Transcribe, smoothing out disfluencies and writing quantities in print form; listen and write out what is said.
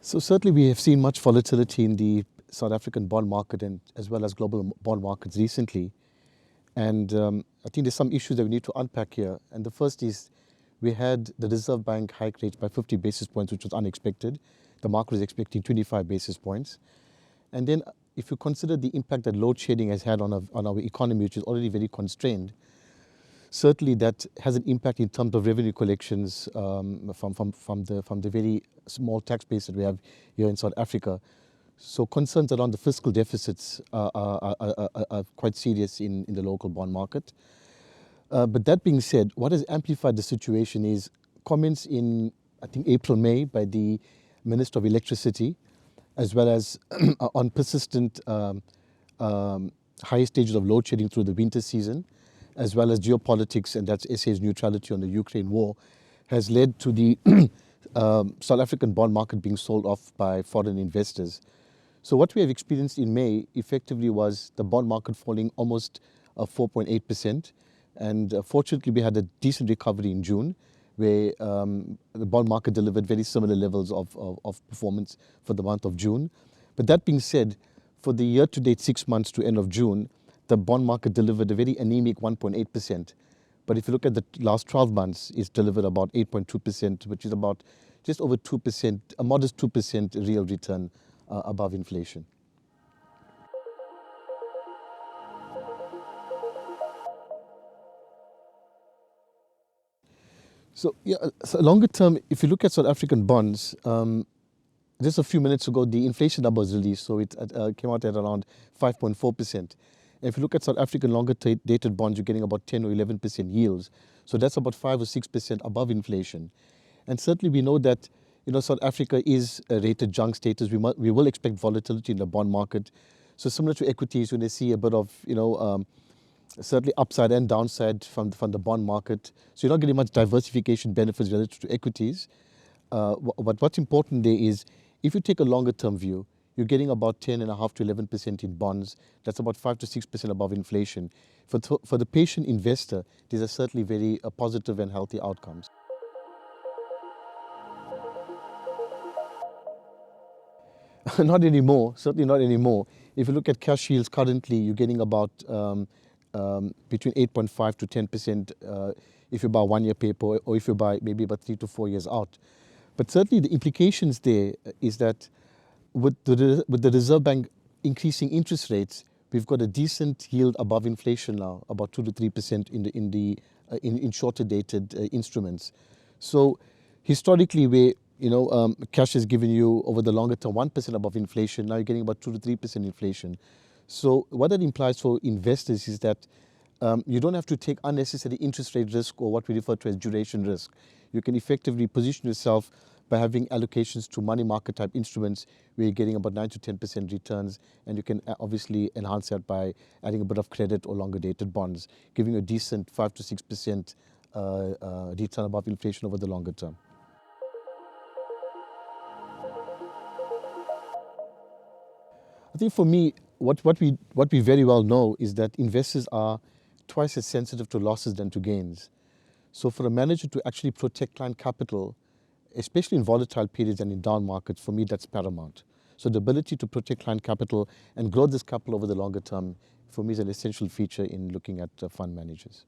So certainly we have seen much volatility in the South African bond market and as well as global bond markets recently. And I think there's some issues that we need to unpack here. And the first is we had the Reserve Bank hike rates by 50 basis points, which was unexpected. The market was expecting 25 basis points. And then if you consider the impact that load shedding has had on our economy, which is already very constrained, certainly that has an impact in terms of revenue collections from the very small tax base that we have here in South Africa. So concerns around the fiscal deficits are quite serious in the local bond market. But that being said, what has amplified the situation is comments in, I think, April, May by the Minister of Electricity, as well as on persistent high stages of load shedding through the winter season, as well as geopolitics, and that's SA's neutrality on the Ukraine war, has led to the South African bond market being sold off by foreign investors. So what we have experienced in May effectively was the bond market falling almost 4.8%. And fortunately, we had a decent recovery in June, where the bond market delivered very similar levels of performance for the month of June. But that being said, for the year-to-date 6 months to end of June, the bond market delivered a very anemic 1.8%. But if you look at the last 12 months, it's delivered about 8.2%, which is about just over 2%, a modest 2% real return above inflation. So longer term, if you look at South African bonds, just a few minutes ago, the inflation number was released, so it came out at around 5.4%. And if you look at South African longer dated bonds, you're getting about 10 or 11% yields. So that's about 5 or 6% above inflation. And certainly we know that South Africa is a rated junk status. We will expect volatility in the bond market. So similar to equities, when they see a bit of certainly upside and downside from the bond market. So you're not getting much diversification benefits relative to equities. But what's important there is if you take a longer term view, you're getting about 10.5 to 11% in bonds. That's about 5 to 6% above inflation. For the patient investor, these are certainly very positive and healthy outcomes. Not anymore, certainly not anymore. If you look at cash yields currently, you're getting about between 8.5 to 10% if you buy 1 year paper, or if you buy maybe about 3 to 4 years out. But certainly the implications there is that with the Reserve Bank increasing interest rates, we've got a decent yield above inflation now, about 2 to 3% in shorter dated instruments. So historically, where cash has given you over the longer term 1% above inflation, now you're getting about 2 to 3% inflation. So what that implies for investors is that you don't have to take unnecessary interest rate risk, or what we refer to as duration risk. You can effectively position yourself by having allocations to money market type instruments where you're getting about 9 to 10% returns, and you can obviously enhance that by adding a bit of credit or longer dated bonds, giving you a decent 5 to 6% return above inflation over the longer term. I think for me, what we very well know is that investors are twice as sensitive to losses than to gains. So for a manager to actually protect client capital, especially in volatile periods and in down markets, for me that's paramount. So the ability to protect client capital and grow this capital over the longer term, for me, is an essential feature in looking at fund managers.